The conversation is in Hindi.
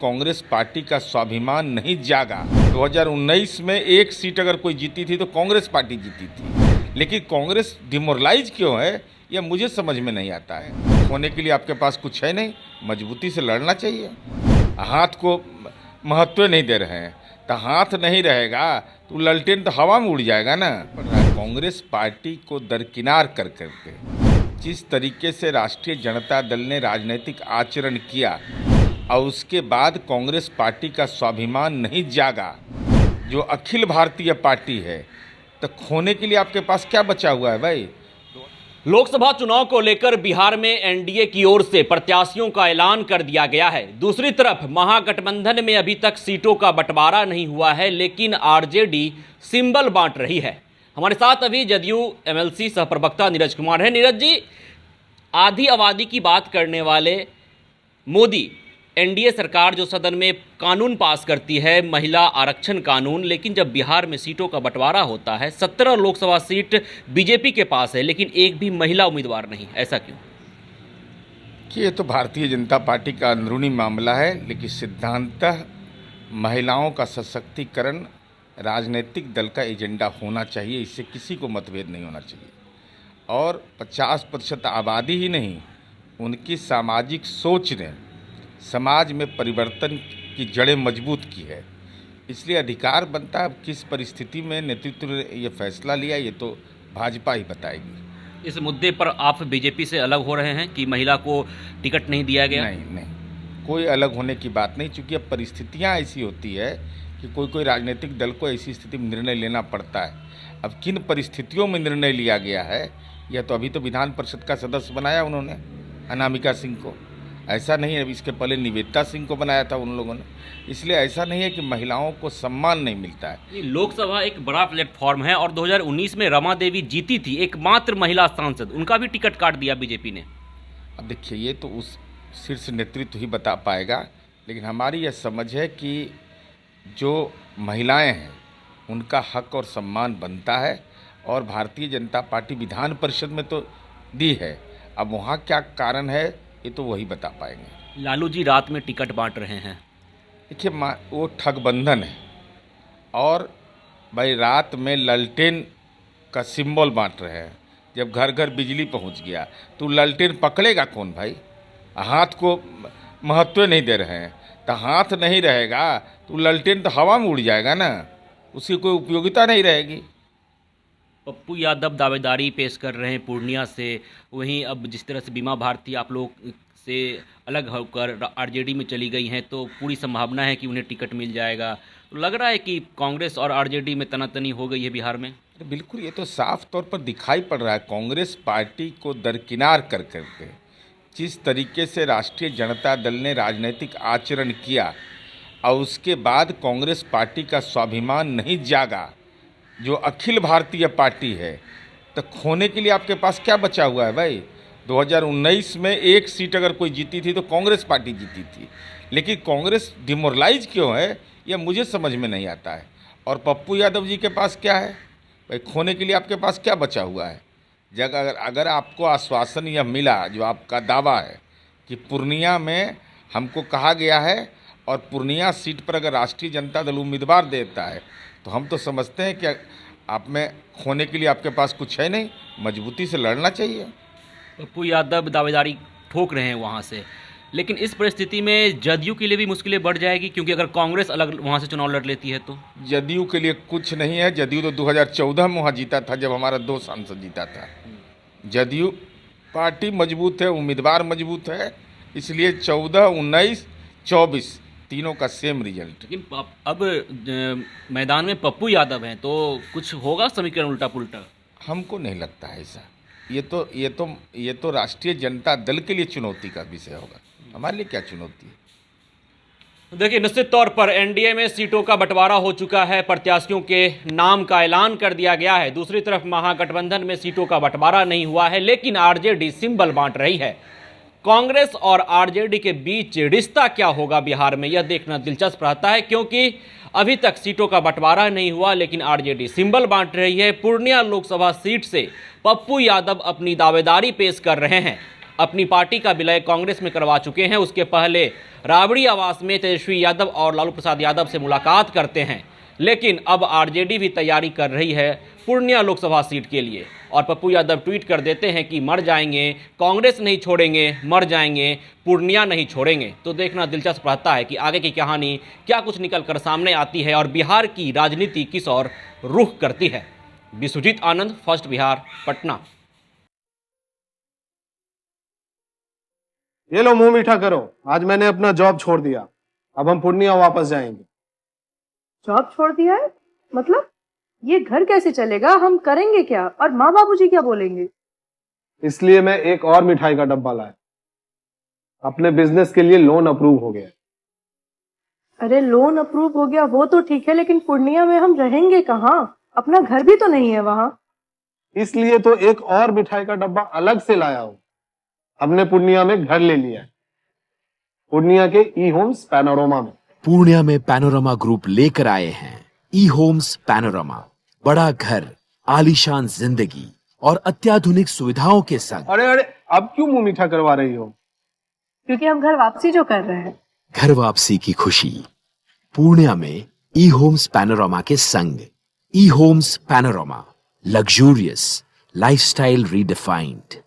कांग्रेस पार्टी का स्वाभिमान नहीं जागा। 2019 में एक सीट अगर कोई जीती थी तो कांग्रेस पार्टी जीती थी, लेकिन कांग्रेस डिमोरलाइज क्यों है यह मुझे समझ में नहीं आता है। होने के लिए आपके पास कुछ है नहीं, मजबूती से लड़ना चाहिए। हाथ को महत्व नहीं दे रहे हैं तो हाथ नहीं रहेगा तो ललटेन तो हवा में उड़ जाएगा ना। कांग्रेस पार्टी को दरकिनार कर करके जिस तरीके से राष्ट्रीय जनता दल ने राजनीतिक आचरण किया और उसके बाद कांग्रेस पार्टी का स्वाभिमान नहीं जागा, जो अखिल भारतीय पार्टी है, तो खोने के लिए आपके पास क्या बचा हुआ है भाई। लोकसभा चुनाव को लेकर बिहार में एनडीए की ओर से प्रत्याशियों का ऐलान कर दिया गया है। दूसरी तरफ महागठबंधन में अभी तक सीटों का बंटवारा नहीं हुआ है, लेकिन आरजेडी सिंबल बांट रही है। हमारे साथ अभी जदयू एमएलसी सह प्रवक्ता नीरज कुमार है। नीरज जी, आधी आबादी की बात करने वाले मोदी, एनडीए सरकार जो सदन में कानून पास करती है, महिला आरक्षण कानून, लेकिन जब बिहार में सीटों का बंटवारा होता है, 17 लोकसभा सीट बीजेपी के पास है, लेकिन एक भी महिला उम्मीदवार नहीं। ऐसा क्यों? कि ये तो भारतीय जनता पार्टी का अंदरूनी मामला है, लेकिन सिद्धांतः महिलाओं का सशक्तिकरण राजनीतिक दल का एजेंडा होना चाहिए। इससे किसी को मतभेद नहीं होना चाहिए। और 50% आबादी ही नहीं, उनकी सामाजिक सोच ने समाज में परिवर्तन की जड़ें मजबूत की है। इसलिए अधिकार बनता है। अब किस परिस्थिति में नेतृत्व ने ये फैसला लिया, ये तो भाजपा ही बताएगी। इस मुद्दे पर आप बीजेपी से अलग हो रहे हैं कि महिला को टिकट नहीं दिया गया? नहीं, कोई अलग होने की बात नहीं, चूँकि अब परिस्थितियाँ ऐसी होती है कि कोई राजनीतिक दल को ऐसी स्थिति में निर्णय लेना पड़ता है। अब किन परिस्थितियों में निर्णय लिया गया है, यह तो अभी तो विधान परिषद का सदस्य बनाया उन्होंने अनामिका सिंह को, ऐसा नहीं है। अभी इसके पहले निवेदिता सिंह को बनाया था उन लोगों ने। इसलिए ऐसा नहीं है कि महिलाओं को सम्मान नहीं मिलता है। लोकसभा एक बड़ा प्लेटफॉर्म है और 2019 में रमा देवी जीती थी, एकमात्र महिला सांसद, उनका भी टिकट काट दिया बीजेपी ने। अब देखिए, ये तो उस शीर्ष नेतृत्व ही बता पाएगा, लेकिन हमारी यह समझ है कि जो महिलाएं हैं उनका हक और सम्मान बनता है, और भारतीय जनता पार्टी विधान परिषद में तो दी है। अब वहाँ क्या कारण है ये तो वही बता पाएंगे। लालू जी रात में टिकट बांट रहे हैं। देखिए, वो ठगबंधन है। और भाई रात में ललटेन का सिंबल बांट रहे हैं। जब घर घर बिजली पहुंच गया तो ललटेन पकड़ेगा कौन भाई। हाथ को महत्व नहीं दे रहे हैं तो हाथ नहीं रहेगा तो ललटेन तो हवा में उड़ जाएगा ना, उसकी कोई उपयोगिता नहीं रहेगी। पप्पू यादव दावेदारी पेश कर रहे हैं पूर्णिया से। वहीं अब जिस तरह से बीमा भारती आप लोग से अलग होकर आरजेडी में चली गई हैं, तो पूरी संभावना है कि उन्हें टिकट मिल जाएगा। तो लग रहा है कि कांग्रेस और आरजेडी में तनातनी हो गई है बिहार में। बिल्कुल, ये तो साफ तौर पर दिखाई पड़ रहा है। कांग्रेस पार्टी को दरकिनार कर करके जिस तरीके से राष्ट्रीय जनता दल ने राजनीतिक आचरण किया और उसके बाद कांग्रेस पार्टी का स्वाभिमान नहीं जागा, जो अखिल भारतीय पार्टी है, तो खोने के लिए आपके पास क्या बचा हुआ है भाई। 2019 में एक सीट अगर कोई जीती थी तो कांग्रेस पार्टी जीती थी, लेकिन कांग्रेस डिमोरलाइज क्यों है यह मुझे समझ में नहीं आता है। और पप्पू यादव जी के पास क्या है भाई, खोने के लिए आपके पास क्या बचा हुआ है। अगर आपको आश्वासन यह मिला, जो आपका दावा है कि पूर्णिया में हमको कहा गया है और पूर्णिया सीट पर अगर राष्ट्रीय जनता दल उम्मीदवार देता है, तो हम तो समझते हैं कि आप में खोने के लिए आपके पास कुछ है नहीं, मजबूती से लड़ना चाहिए। पप्पू यादव दावेदारी ठोक रहे हैं वहाँ से, लेकिन इस परिस्थिति में जदयू के लिए भी मुश्किलें बढ़ जाएगी, क्योंकि अगर कांग्रेस अलग वहाँ से चुनाव लड़ लेती है तो। जदयू के लिए कुछ नहीं है। जदयू तो 2014 में वहाँ जीता था, जब हमारा 2 सांसद जीता था। जदयू पार्टी मजबूत है, उम्मीदवार मजबूत है, इसलिए 14, 19, 24 तीनों का सेम रिजल्ट। लेकिन अब मैदान में पप्पू यादव हैं, तो कुछ होगा समीकरण उल्टा पुल्टा? हमको नहीं लगता है ऐसा। ये तो राष्ट्रीय जनता दल के लिए चुनौती का विषय होगा, हमारे लिए क्या चुनौती है। देखिए, निश्चित तौर पर एनडीए में सीटों का बंटवारा हो चुका है, प्रत्याशियों के नाम का ऐलान कर दिया गया है। दूसरी तरफ महागठबंधन में सीटों का बंटवारा नहीं हुआ है, लेकिन आरजेडी सिंबल बांट रही है। कांग्रेस और आरजेडी के बीच रिश्ता क्या होगा बिहार में, यह देखना दिलचस्प रहता है, क्योंकि अभी तक सीटों का बंटवारा नहीं हुआ, लेकिन आरजेडी सिंबल बांट रही है। पूर्णिया लोकसभा सीट से पप्पू यादव अपनी दावेदारी पेश कर रहे हैं। अपनी पार्टी का विलय कांग्रेस में करवा चुके हैं। उसके पहले राबड़ी आवास में तेजस्वी यादव और लालू प्रसाद यादव से मुलाकात करते हैं, लेकिन अब आरजेडी भी तैयारी कर रही है पूर्णिया लोकसभा सीट के लिए। और पप्पू यादव ट्वीट कर देते हैं कि मर जाएंगे, कांग्रेस नहीं छोड़ेंगे, मर जाएंगे, पूर्णिया नहीं छोड़ेंगे। तो देखना दिलचस्प रहता है कि आगे की कहानी क्या कुछ निकल कर सामने आती है और बिहार की राजनीति किस ओर रुख करती है। विश्वजीत आनंद, फर्स्ट बिहार, पटना। ये लो मुंह मीठा करो, आज मैंने अपना जॉब छोड़ दिया, अब हम पूर्णिया वापस जाएंगे। जॉब छोड़ दिया है? मतलब ये घर कैसे चलेगा? हम करेंगे क्या? और माँ बाबूजी क्या बोलेंगे? इसलिए मैं एक और मिठाई का डब्बा लाया। अपने बिजनेस के लिए लोन अप्रूव हो गया। अरे लोन अप्रूव हो गया वो तो ठीक है, लेकिन पूर्णिया में हम रहेंगे कहाँ? अपना घर भी तो नहीं है वहाँ। इसलिए तो एक और मिठाई का डब्बा अलग से लाया हूँ। हमने पूर्णिया में घर ले लिया है, पूर्णिया के ई होम्स पैनोरमा में। पूर्णिया में पैनोरमा ग्रुप लेकर आए हैं ई होम्स पैनोरमा। बड़ा घर, आलीशान जिंदगी और अत्याधुनिक सुविधाओं के संग। अरे अरे, अब क्यों मुंह मीठा करवा रही हो? क्योंकि हम घर वापसी जो कर रहे हैं। घर वापसी की खुशी पूर्णिया में ई होम्स पैनोरमा के संग। E Homes Panorama, luxurious lifestyle redefined.